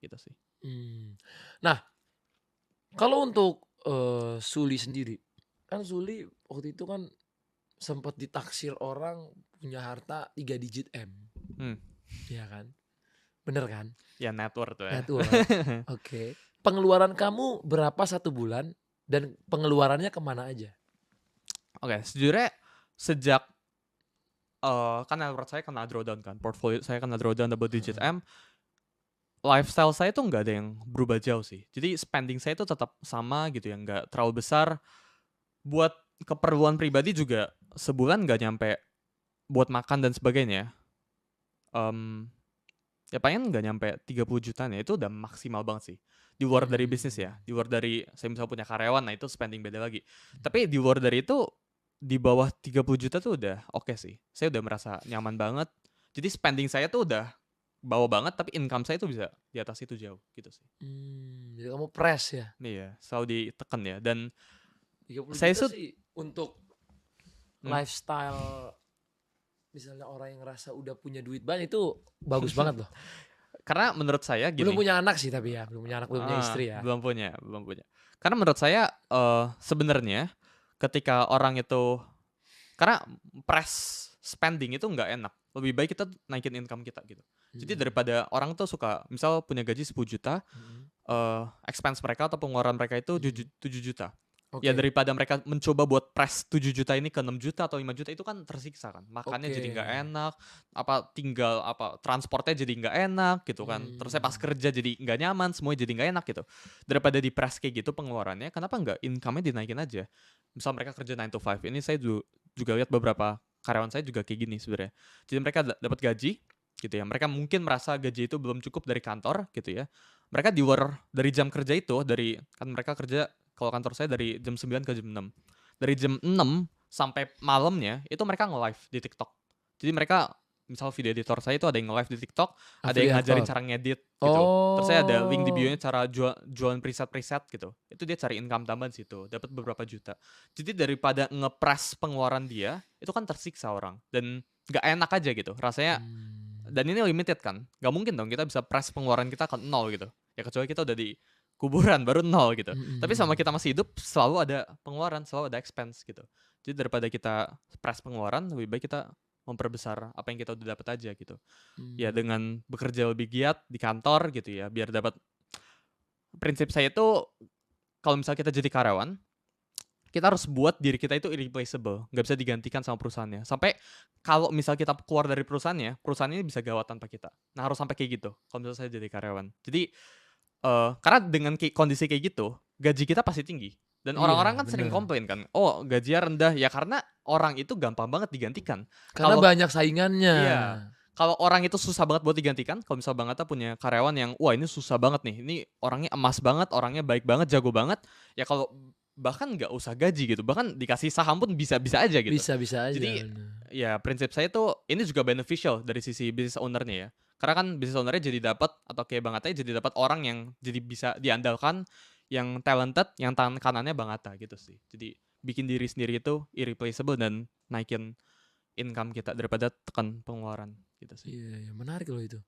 gitu sih. Nah, kalau untuk, Suli sendiri, kan Suli waktu itu kan sempet ditaksir orang punya harta 3 digit M, Mmm, iya kan? Bener kan? ya network tuh ya. Net worth, oke. Pengeluaran kamu berapa 1 bulan dan pengeluarannya kemana aja? Oke, sejujurnya sejak, kan network saya kena drawdown kan, portfolio saya kena drawdown double digit Heeh. M, lifestyle saya tuh nggak ada yang berubah jauh sih. Jadi spending saya itu tetap sama gitu ya, nggak terlalu besar. Buat keperluan pribadi juga sebulan nggak nyampe buat makan dan sebagainya, mmm, ya palingan nggak nyampe 30 jutaan ya, itu udah maksimal banget sih. Di luar dari bisnis ya, Mmm. di luar dari saya misal punya karyawan, nah itu spending beda lagi. Tapi di luar dari itu, di bawah 30 juta tuh udah oke sih. Saya udah merasa nyaman banget. Jadi spending saya tuh udah bawah banget, tapi income saya tuh bisa di atas itu jauh, gitu sih. Jadi kamu press ya? Iya, selalu ditekan ya dan 30 saya juta sud sih untuk mmm, lifestyle misalnya orang yang ngerasa udah punya duit banyak itu bagus banget loh. karena menurut saya Belum gini. punya anak sih tapi ya, belum punya anak, belum punya istri ya. Belum punya, belum punya. Karena menurut saya, sebenarnya ketika orang itu karena press spending itu nggak enak. Lebih baik kita naikin income kita gitu. Jadi Mhm, daripada orang tuh suka misal punya gaji 10 juta, mhm, expense mereka atau pengeluaran mereka itu mhm. 7 juta. Ya Oke, daripada mereka mencoba buat press 7 juta ini ke 6 juta atau 5 juta itu kan tersiksa kan. Makannya oke. jadi nggak enak, tinggal transportnya jadi nggak enak gitu kan. Terus saya pas Mmm, kerja jadi nggak nyaman, semuanya jadi nggak enak gitu. Daripada di press kayak gitu pengeluarannya, kenapa nggak income-nya dinaikin aja? Misal mereka kerja 9 to 5, ini saya juga lihat beberapa karyawan saya juga kayak gini sebenarnya. Jadi mereka dapat gaji gitu ya. Mereka mungkin merasa gaji itu belum cukup dari kantor gitu ya. Mereka di luar dari jam kerja itu, kan mereka kerja kalau kantor saya dari jam 9 ke jam 6. Dari jam 6 sampai malamnya itu mereka nge-live di TikTok. Jadi mereka misal video editor saya itu ada yang nge-live di TikTok, ada yang ngajarin afiliator. cara ngedit gitu. Terus saya ada link di bio-nya Oh, cara jualan preset-preset gitu. Itu dia cari income tambahan di situ, dapat beberapa juta. Jadi daripada nge-press pengeluaran dia, itu kan tersiksa orang dan nggak enak aja gitu. Rasanya mmm, dan ini limited kan. Nggak mungkin dong kita bisa press pengeluaran kita ke nol gitu. Ya kecuali kita udah di kuburan baru nol gitu. mhm, Tapi selama kita mhm. masih hidup selalu ada pengeluaran, selalu ada expense gitu. Jadi daripada kita press pengeluaran, lebih baik kita memperbesar apa yang kita udah dapat aja gitu. Ya Mmm, dengan bekerja lebih giat di kantor gitu ya, biar dapat prinsip saya itu kalau misalnya kita jadi karyawan, kita harus buat diri kita itu irreplaceable, nggak bisa digantikan sama perusahaannya. Sampai kalau misal kita keluar dari perusahaannya, perusahaan ini bisa gawat tanpa kita. Nah harus sampai kayak gitu, kalau misalnya saya jadi karyawan. Jadi, karena dengan kondisi kayak gitu, gaji kita pasti tinggi. Dan orang-orang iya kan sering bener, komplain kan, "Oh gajinya rendah." Ya karena orang itu gampang banget digantikan. karena Kalau banyak saingannya. iya, kalau orang itu susah banget buat digantikan, kalau misal Bang Atta punya karyawan yang, wah ini susah banget nih, ini orangnya emas banget, orangnya baik banget, jago banget, ya kalau bahkan nggak usah gaji gitu, bahkan dikasih saham pun bisa-bisa aja gitu. Bisa-bisa aja, Jadi, bener. ya prinsip saya tuh ini juga beneficial dari sisi business owner-nya ya. Karena kan business owner-nya jadi dapat atau kayak Bang Atta jadi dapat orang yang jadi bisa diandalkan, yang talented, yang tangan kanannya Bang Atta gitu sih. Jadi bikin diri sendiri itu irreplaceable dan naikin income kita daripada tekan pengeluaran gitu sih. Iya, iya, menarik loh itu.